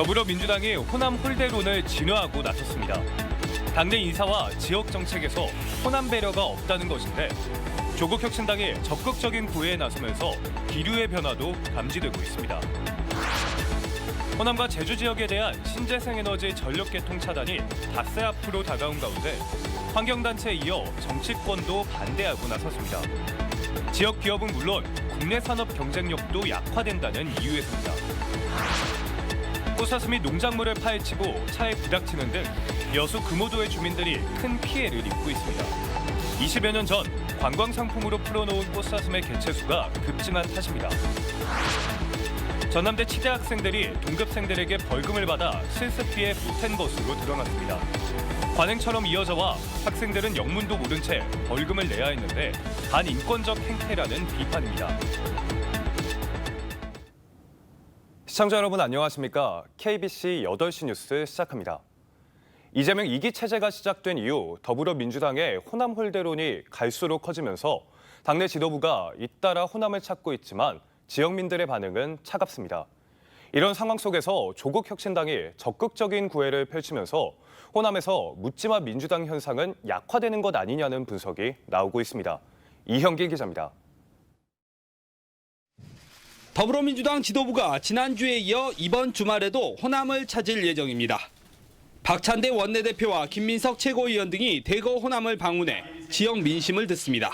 더불어민주당이 호남 홀대론을 진화하고 나섰습니다. 당내 인사와 지역 정책에서 호남 배려가 없다는 것인데 조국 혁신당이 적극적인 구애에 나서면서 기류의 변화도 감지되고 있습니다. 호남과 제주 지역에 대한 신재생에너지 전력개통 차단이 닷새 앞으로 다가온 가운데 환경단체에 이어 정치권도 반대하고 나섰습니다. 지역 기업은 물론 국내 산업 경쟁력도 약화된다는 이유에서입니다. 꽃사슴이 농작물을 파헤치고 차에 부닥치는 등 여수 금오도의 주민들이 큰 피해를 입고 있습니다. 20여 년 전 관광상품으로 풀어놓은 꽃사슴의 개체수가 급증한 탓입니다. 전남대 치대 학생들이 동급생들에게 벌금을 받아 실습비에 보탠 것으로 드러났습니다. 관행처럼 이어져와 학생들은 영문도 모른 채 벌금을 내야 했는데 반인권적 행태라는 비판입니다. 시청자 여러분 안녕하십니까? KBC 8시 뉴스 시작합니다. 이재명 2기 체제가 시작된 이후 더불어민주당의 호남 홀대론이 갈수록 커지면서 당내 지도부가 잇따라 호남을 찾고 있지만 지역민들의 반응은 차갑습니다. 이런 상황 속에서 조국 혁신당이 적극적인 구애를 펼치면서 호남에서 묻지마 민주당 현상은 약화되는 것 아니냐는 분석이 나오고 있습니다. 이형길 기자입니다. 더불어민주당 지도부가 지난주에 이어 이번 주말에도 호남을 찾을 예정입니다. 박찬대 원내대표와 김민석 최고위원 등이 대거 호남을 방문해 지역 민심을 듣습니다.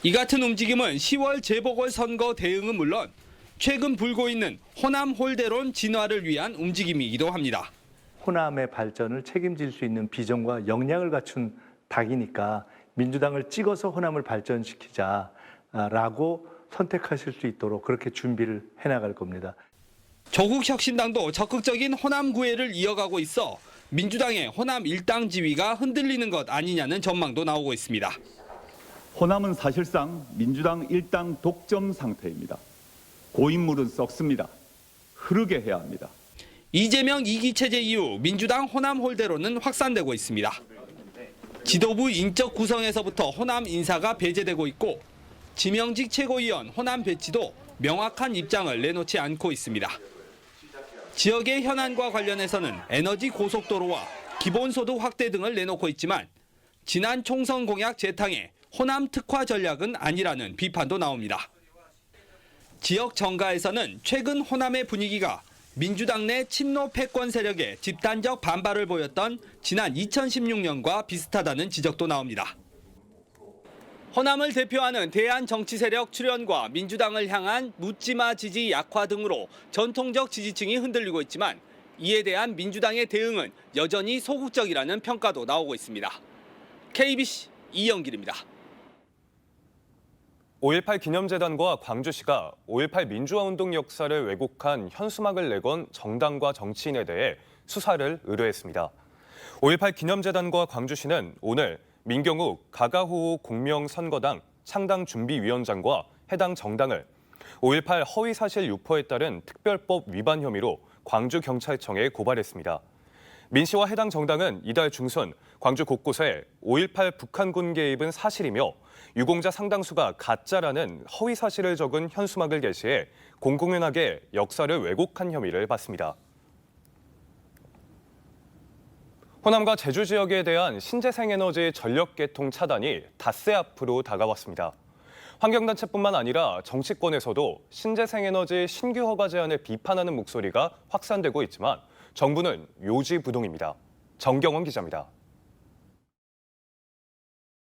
이 같은 움직임은 10월 재보궐선거 대응은 물론 최근 불고 있는 호남 홀대론 진화를 위한 움직임이기도 합니다. 호남의 발전을 책임질 수 있는 비전과 역량을 갖춘 당이니까 민주당을 찍어서 호남을 발전시키자라고 선택하실 수 있도록 그렇게 준비를 해나갈 겁니다. 조국 혁신당도 적극적인 호남 구애를 이어가고 있어 민주당의 호남 일당 지위가 흔들리는 것 아니냐는 전망도 나오고 있습니다. 호남은 사실상 민주당 일당 독점 상태입니다. 고인물은 썩습니다. 흐르게 해야 합니다. 이재명 2기 체제 이후 민주당 호남 홀대로는 확산되고 있습니다. 지도부 인적 구성에서부터 호남 인사가 배제되고 있고 지명직 최고위원 호남 배치도 명확한 입장을 내놓지 않고 있습니다. 지역의 현안과 관련해서는 에너지 고속도로와 기본소득 확대 등을 내놓고 있지만 지난 총선 공약 재탕에 호남 특화 전략은 아니라는 비판도 나옵니다. 지역 정가에서는 최근 호남의 분위기가 민주당 내 친노 패권 세력의 집단적 반발을 보였던 지난 2016년과 비슷하다는 지적도 나옵니다. 호남을 대표하는 대한 정치 세력 출현과 민주당을 향한 묻지마 지지 약화 등으로 전통적 지지층이 흔들리고 있지만 이에 대한 민주당의 대응은 여전히 소극적이라는 평가도 나오고 있습니다. KBC 이영길입니다. 5.18 기념재단과 광주시가 5.18 민주화운동 역사를 왜곡한 현수막을 내건 정당과 정치인에 대해 수사를 의뢰했습니다. 5.18 기념재단과 광주시는 오늘 민경욱 가가호호 공명선거당 창당준비위원장과 해당 정당을 5.18 허위사실 유포에 따른 특별법 위반 혐의로 광주경찰청에 고발했습니다. 민 씨와 해당 정당은 이달 중순 광주 곳곳에 5.18 북한군 개입은 사실이며 유공자 상당수가 가짜라는 허위 사실을 적은 현수막을 게시해 공공연하게 역사를 왜곡한 혐의를 받습니다. 호남과 제주 지역에 대한 신재생에너지 전력개통 차단이 닷새 앞으로 다가왔습니다. 환경단체뿐만 아니라 정치권에서도 신재생에너지 신규 허가 제한을 비판하는 목소리가 확산되고 있지만 정부는 요지부동입니다. 정경원 기자입니다.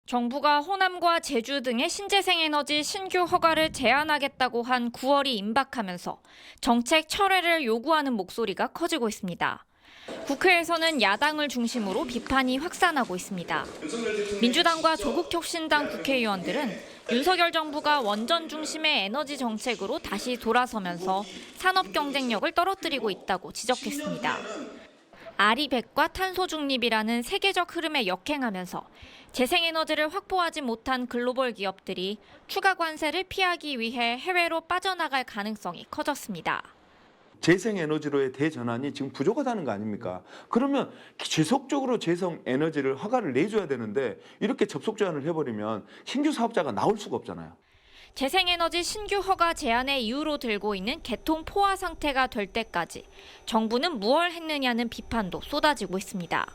정부가 호남과 제주 등의 신재생에너지 신규 허가를 제한하겠다고 한 9월이 임박하면서 정책 철회를 요구하는 목소리가 커지고 있습니다. 국회에서는 야당을 중심으로 비판이 확산하고 있습니다. 민주당과 조국혁신당 국회의원들은 윤석열 정부가 원전 중심의 에너지 정책으로 다시 돌아서면서 산업 경쟁력을 떨어뜨리고 있다고 지적했습니다. 아리백과 탄소 중립이라는 세계적 흐름에 역행하면서 재생에너지를 확보하지 못한 글로벌 기업들이 추가 관세를 피하기 위해 해외로 빠져나갈 가능성이 커졌습니다. 재생에너지로의 대전환이 지금 부족하다는 거 아닙니까? 그러면 지속적으로 재생에너지를 허가를 내줘야 되는데 이렇게 접속 제한을 해버리면 신규 사업자가 나올 수가 없잖아요. 재생에너지 신규 허가 제한의 이유로 들고 있는 개통 포화 상태가 될 때까지 정부는 무얼 했느냐는 비판도 쏟아지고 있습니다.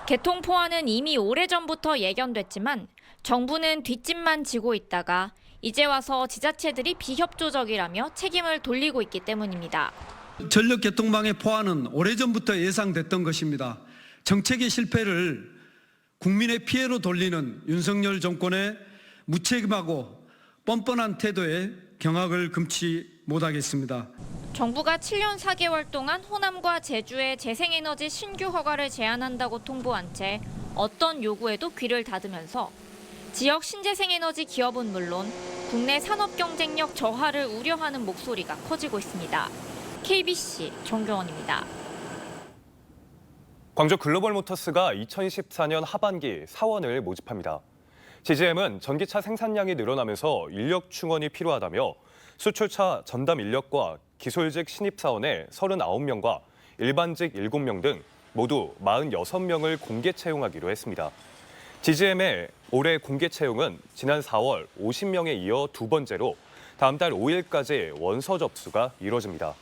개통 포화는 이미 오래전부터 예견됐지만 정부는 뒷짐만 지고 있다가 이제 와서 지자체들이 비협조적이라며 책임을 돌리고 있기 때문입니다. 전력 개통방의 포화는 오래전부터 예상됐던 것입니다. 정책의 실패를 국민의 피해로 돌리는 윤석열 정권의 무책임하고 뻔뻔한 태도에 경악을 금치 못하겠습니다. 정부가 7년 4개월 동안 호남과 제주의 재생에너지 신규 허가를 제한한다고 통보한 채 어떤 요구에도 귀를 닫으면서 지역 신재생에너지 기업은 물론 국내 산업 경쟁력 저하를 우려하는 목소리가 커지고 있습니다. KBC 정경원입니다. 광주 글로벌모터스가 2024년 하반기 사원을 모집합니다. GGM은 전기차 생산량이 늘어나면서 인력 충원이 필요하다며 수출차 전담 인력과 기술직 신입사원의 39명과 일반직 7명 등 모두 46명을 공개 채용하기로 했습니다. GGM의 올해 공개 채용은 지난 4월 50명에 이어 두 번째로 다음 달 5일까지 원서 접수가 이뤄집니다.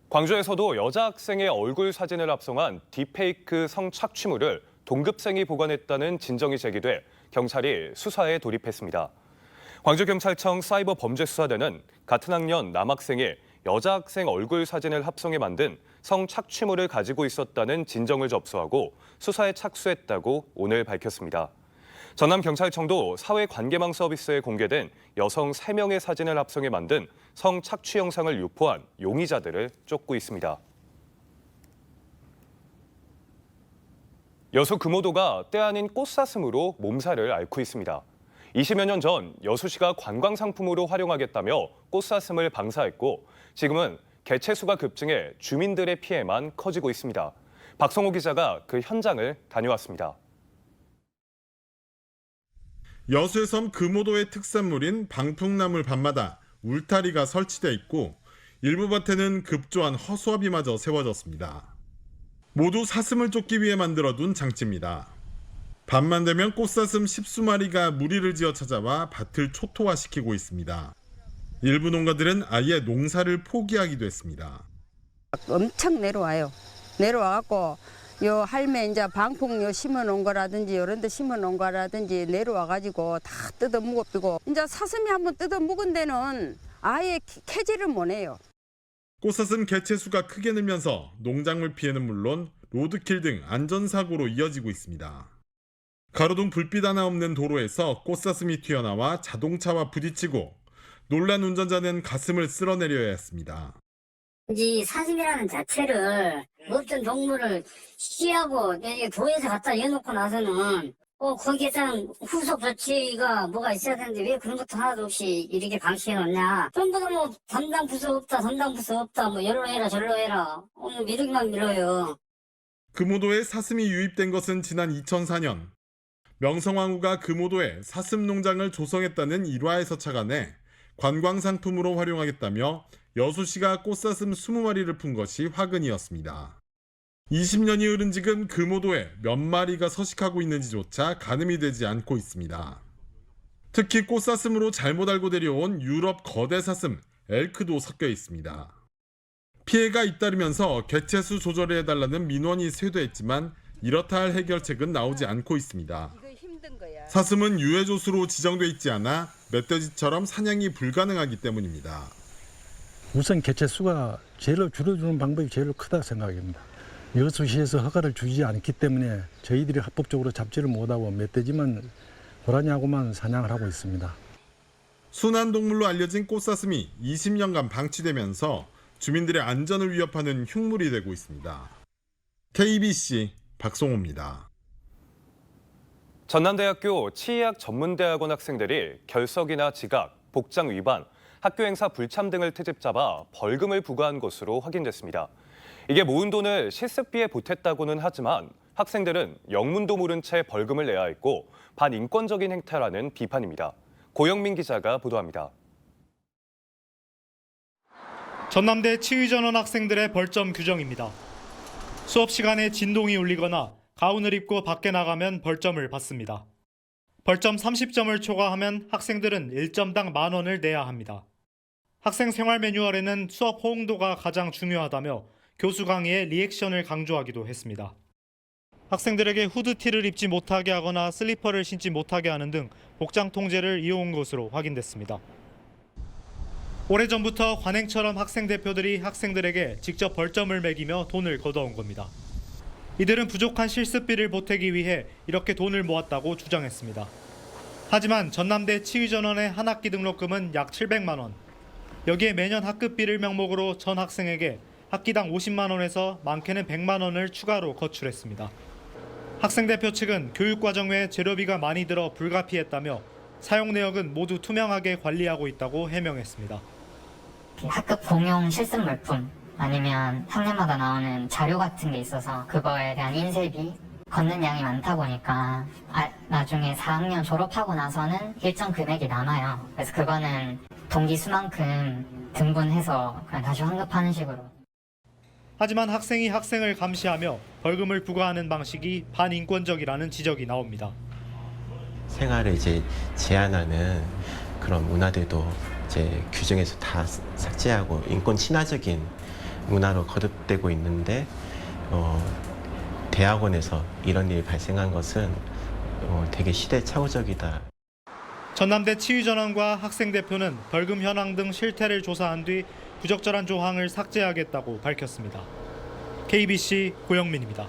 광주에서도 여자 학생의 얼굴 사진을 합성한 딥페이크 성착취물을 동급생이 보관했다는 진정이 제기돼 경찰이 수사에 돌입했습니다. 광주경찰청 사이버범죄수사대는 같은 학년 남학생이 여자 학생 얼굴 사진을 합성해 만든 성착취물을 가지고 있었다는 진정을 접수하고 수사에 착수했다고 오늘 밝혔습니다. 전남경찰청도 사회관계망 서비스에 공개된 여성 3명의 사진을 합성해 만든 성착취 영상을 유포한 용의자들을 쫓고 있습니다. 여수 금오도가 때 아닌 꽃사슴으로 몸살을 앓고 있습니다. 20여 년 전 여수시가 관광상품으로 활용하겠다며 꽃사슴을 방사했고 지금은 개체수가 급증해 주민들의 피해만 커지고 있습니다. 박성호 기자가 그 현장을 다녀왔습니다. 여수의 섬 금오도의 특산물인 방풍나물 밤마다 울타리가 설치돼 있고 일부 밭에는 급조한 허수아비마저 세워졌습니다. 모두 사슴을 쫓기 위해 만들어둔 장치입니다. 밤만 되면 꽃사슴 10수마리가 무리를 지어 찾아와 밭을 초토화시키고 있습니다. 일부 농가들은 아예 농사를 포기하기도 했습니다. 엄청 내려와요. 내려와갖고 요 할매 이제 방풍 요 심어놓은 거라든지 이런 데 심어놓은 거라든지 내려와가지고 다 뜯어 먹어비고 이제 사슴이 한번 뜯어 먹은 데는 아예 캐지를 못해요. 꽃사슴 개체수가 크게 늘면서 농작물 피해는 물론 로드킬 등 안전사고로 이어지고 있습니다. 가로등 불빛 하나 없는 도로에서 꽃사슴이 튀어나와 자동차와 부딪히고 놀란 운전자는 가슴을 쓸어내려야 했습니다. 이 사슴이라는 자체를 어떤 동물을 시하고 도에서 갖다 내놓고 나서는 거기에 참 후속 조치가 뭐가 있어야 되는데 왜 그런 것도 하나도 없이 이렇게 방치해 놓냐. 전부 다 뭐 담당 부서 없다 뭐 열로 해라 절로 해라 미루기만 미뤄요. 금오도에 사슴이 유입된 것은 지난 2004년 명성황후가 금오도에 사슴 농장을 조성했다는 일화에서 착안해 관광상품으로 활용하겠다며 여수시가 꽃사슴 20마리를 푼 것이 화근이었습니다. 20년이 흐른 지금 금오도에 몇 마리가 서식하고 있는지조차 가늠이 되지 않고 있습니다. 특히 꽃사슴으로 잘못 알고 데려온 유럽 거대 사슴 엘크도 섞여 있습니다. 피해가 잇따르면서 개체수 조절을 해달라는 민원이 쇄도했지만 이렇다 할 해결책은 나오지 않고 있습니다. 사슴은 유해조수로 지정돼 있지 않아 멧돼지처럼 사냥이 불가능하기 때문입니다. 우선 개체수가 제일 줄여주는 방법이 제일 크다 생각합니다. 여수시에서 허가를 주지 않기 때문에 저희들이 합법적으로 잡지를 못하고 멧돼지만 고라니하고만 사냥을 하고 있습니다. 순환동물로 알려진 꽃사슴이 20년간 방치되면서 주민들의 안전을 위협하는 흉물이 되고 있습니다. KBC 박성호입니다. 전남대학교 치의학 전문대학원 학생들이 결석이나 지각, 복장 위반, 학교 행사 불참 등을 트집 잡아 벌금을 부과한 것으로 확인됐습니다. 이게 모은 돈을 실습비에 보탰다고는 하지만 학생들은 영문도 모른 채 벌금을 내야 했고 반인권적인 행태라는 비판입니다. 고영민 기자가 보도합니다. 전남대 치의전원 학생들의 벌점 규정입니다. 수업 시간에 진동이 울리거나 가운을 입고 밖에 나가면 벌점을 받습니다. 벌점 30점을 초과하면 학생들은 1점당 10,000원을 내야 합니다. 학생 생활 매뉴얼에는 수업 호응도가 가장 중요하다며 교수 강의에 리액션을 강조하기도 했습니다. 학생들에게 후드티를 입지 못하게 하거나 슬리퍼를 신지 못하게 하는 등 복장 통제를 이어온 것으로 확인됐습니다. 오래전부터 관행처럼 학생 대표들이 학생들에게 직접 벌점을 매기며 돈을 걷어온 겁니다. 이들은 부족한 실습비를 보태기 위해 이렇게 돈을 모았다고 주장했습니다. 하지만 전남대 치의전원의 한 학기 등록금은 약 700만 원. 여기에 매년 학급비를 명목으로 전 학생에게 학기당 50만 원에서 많게는 100만 원을 추가로 거출했습니다. 학생 대표 측은 교육과정 외 재료비가 많이 들어 불가피했다며 사용 내역은 모두 투명하게 관리하고 있다고 해명했습니다. 학급 공용 실습 물품 아니면 학년마다 나오는 자료 같은 게 있어서 그거에 대한 인쇄비 걷는 양이 많다 보니까 나중에 4학년 졸업하고 나서는 일정 금액이 남아요. 그래서 그거는 동기 수만큼 등분해서 그냥 다시 환급하는 식으로. 하지만 학생이 학생을 감시하며 벌금을 부과하는 방식이 반인권적이라는 지적이 나옵니다. 생활을 제한하는 그런 문화들도 규정에서 다 삭제하고 인권 친화적인 문화로 거듭되고 있는데 대학원에서 이런 일이 발생한 것은 되게 시대착오적이다. 전남대 치의전원과 학생 대표는 벌금 현황 등 실태를 조사한 뒤 부적절한 조항을 삭제하겠다고 밝혔습니다. KBC 고영민입니다.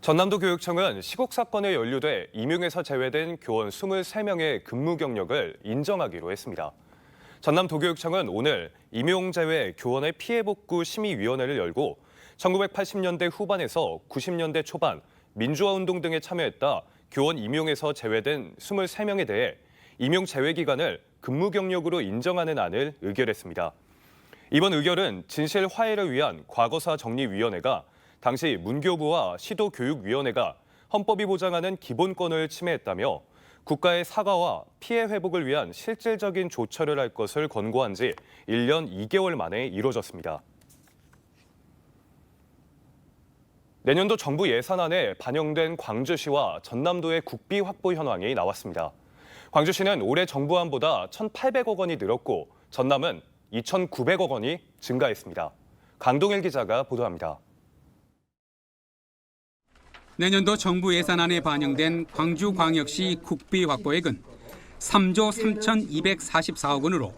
전남도 교육청은 시국 사건에 연루돼 임용에서 제외된 교원 23명의 근무 경력을 인정하기로 했습니다. 전남도교육청은 오늘 임용 제외 교원의 피해 복구 심의위원회를 열고 1980년대 후반에서 90년대 초반 민주화 운동 등에 참여했다 교원 임용에서 제외된 23명에 대해 임용 제외 기간을 근무 경력으로 인정하는 안을 의결했습니다. 이번 의결은 진실 화해를 위한 과거사 정리위원회가 당시 문교부와 시도교육위원회가 헌법이 보장하는 기본권을 침해했다며 국가의 사과와 피해 회복을 위한 실질적인 조처를 할 것을 권고한 지 1년 2개월 만에 이루어졌습니다. 내년도 정부 예산안에 반영된 광주시와 전남도의 국비 확보 현황이 나왔습니다. 광주시는 올해 정부안보다 1,800억 원이 늘었고 전남은 2,900억 원이 증가했습니다. 강동일 기자가 보도합니다. 내년도 정부 예산안에 반영된 광주광역시 국비 확보액은 3조 3,244억 원으로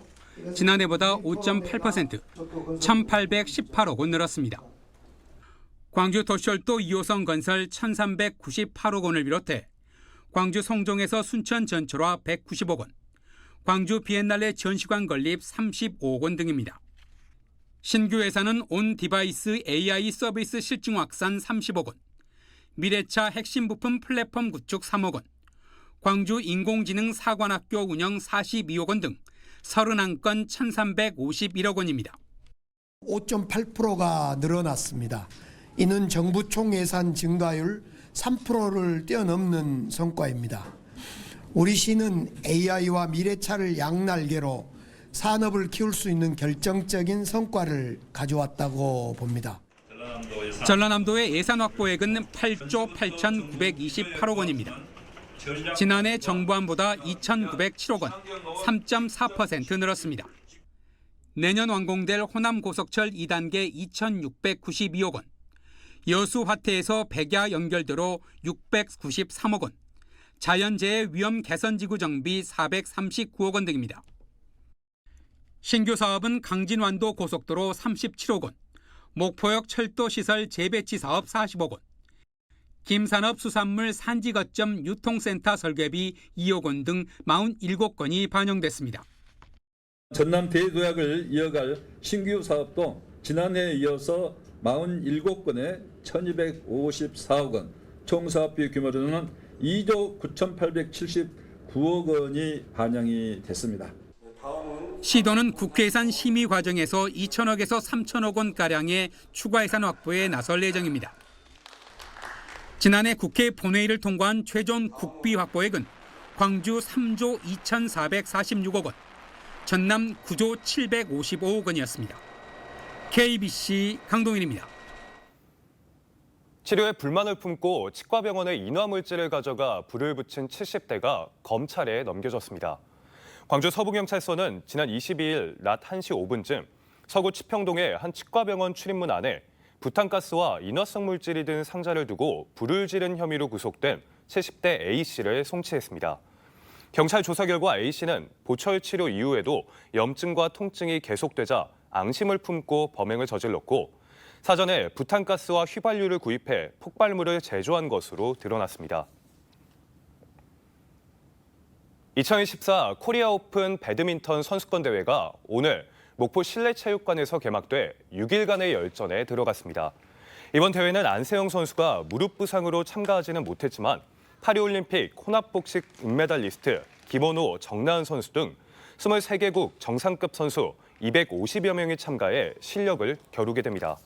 지난해보다 5.8%, 1,818억 원 늘었습니다. 광주 도시철도 2호선 건설 1,398억 원을 비롯해 광주 성종에서 순천 전철화 190억 원, 광주 비엔날레 전시관 건립 35억 원 등입니다. 신규 예산은 온 디바이스 AI 서비스 실증 확산 30억 원, 미래차 핵심 부품 플랫폼 구축 3억 원, 광주 인공지능 사관학교 운영 42억 원 등 31건 1,351억 원입니다. 5.8%가 늘어났습니다. 이는 정부 총예산 증가율 3%를 뛰어넘는 성과입니다. 우리 시는 AI와 미래차를 양날개로 산업을 키울 수 있는 결정적인 성과를 가져왔다고 봅니다. 전라남도의 예산 확보액은 8조 8,928억 원입니다. 지난해 정부안보다 2,907억 원, 3.4% 늘었습니다. 내년 완공될 호남 고속철 2단계 2,692억 원, 여수 화태에서 백야 연결도로 693억 원, 자연재해 위험 개선지구 정비 439억 원 등입니다. 신규 사업은 강진완도 고속도로 37억 원, 목포역 철도시설 재배치 사업 40억 원, 김산업 수산물 산지 거점 유통센터 설계비 2억 원 등 47건이 반영됐습니다. 전남 대도약을 이어갈 신규 사업도 지난해에 이어서 47건에 1,254억 원, 총 사업비 규모로는 2조 9,879억 원이 반영이 됐습니다. 시도는 국회 예산 심의 과정에서 2천억에서 3천억 원가량의 추가 예산 확보에 나설 예정입니다. 지난해 국회 본회의를 통과한 최종 국비 확보액은 광주 3조 2,446억 원, 전남 9조 755억 원이었습니다. KBC 강동일입니다. 치료에 불만을 품고 치과병원에 인화물질을 가져가 불을 붙인 70대가 검찰에 넘겨졌습니다. 광주 서부경찰서는 지난 22일 낮 1시 5분쯤 서구 치평동의 한 치과병원 출입문 안에 부탄가스와 인화성 물질이 든 상자를 두고 불을 지른 혐의로 구속된 70대 A씨를 송치했습니다. 경찰 조사 결과 A씨는 보철 치료 이후에도 염증과 통증이 계속되자 앙심을 품고 범행을 저질렀고 사전에 부탄가스와 휘발유를 구입해 폭발물을 제조한 것으로 드러났습니다. 2024 코리아 오픈 배드민턴 선수권 대회가 오늘 목포 실내체육관에서 개막돼 6일간의 열전에 들어갔습니다. 이번 대회는 안세영 선수가 무릎 부상으로 참가하지는 못했지만 파리올림픽 혼합복식 은메달리스트 김원호, 정나은 선수 등 23개국 정상급 선수 250여 명이 참가해 실력을 겨루게 됩니다.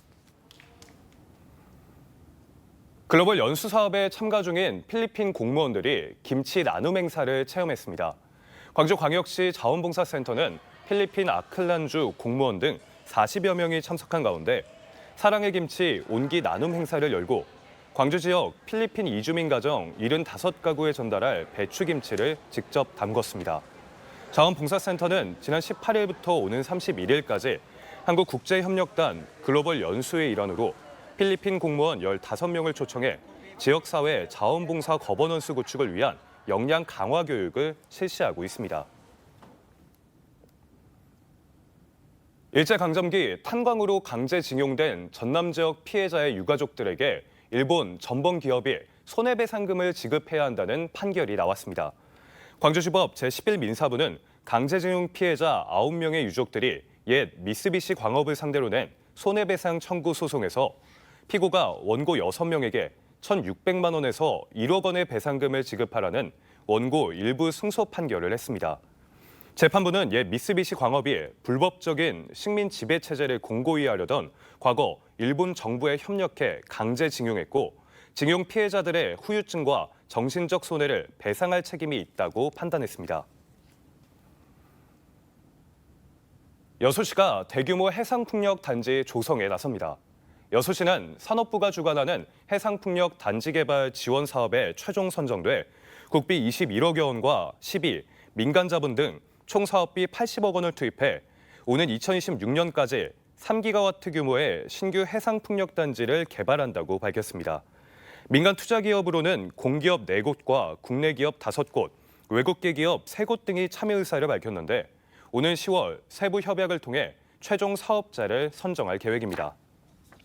글로벌 연수 사업에 참가 중인 필리핀 공무원들이 김치 나눔 행사를 체험했습니다. 광주광역시 자원봉사센터는 필리핀 아클란주 공무원 등 40여 명이 참석한 가운데 사랑의 김치 온기 나눔 행사를 열고 광주 지역 필리핀 이주민 가정 75가구에 전달할 배추김치를 직접 담궜습니다. 자원봉사센터는 지난 18일부터 오는 31일까지 한국국제협력단 글로벌 연수의 일환으로 필리핀 공무원 15명을 초청해 지역사회 자원봉사 거버넌스 구축을 위한 역량 강화 교육을 실시하고 있습니다. 일제강점기 탄광으로 강제징용된 전남 지역 피해자의 유가족들에게 일본 전범기업이 손해배상금을 지급해야 한다는 판결이 나왔습니다. 광주지법 제11민사부는 강제징용 피해자 9명의 유족들이 옛 미쓰비시 광업을 상대로 낸 손해배상 청구 소송에서 피고가 원고 6명에게 1,600만 원에서 1억 원의 배상금을 지급하라는 원고 일부 승소 판결을 했습니다. 재판부는 옛 미쓰비시 광업이 불법적인 식민 지배 체제를 공고히 하려던 과거 일본 정부에 협력해 강제징용했고 징용 피해자들의 후유증과 정신적 손해를 배상할 책임이 있다고 판단했습니다. 여수시가 대규모 해상풍력 단지 조성에 나섭니다. 여수시는 산업부가 주관하는 해상풍력 단지 개발 지원 사업에 최종 선정돼 국비 21억여 원과 시비, 민간 자본 등 총 사업비 80억 원을 투입해 오는 2026년까지 3기가와트 규모의 신규 해상풍력 단지를 개발한다고 밝혔습니다. 민간 투자 기업으로는 공기업 4곳과 국내 기업 5곳, 외국계 기업 3곳 등이 참여 의사를 밝혔는데 오는 10월 세부 협약을 통해 최종 사업자를 선정할 계획입니다.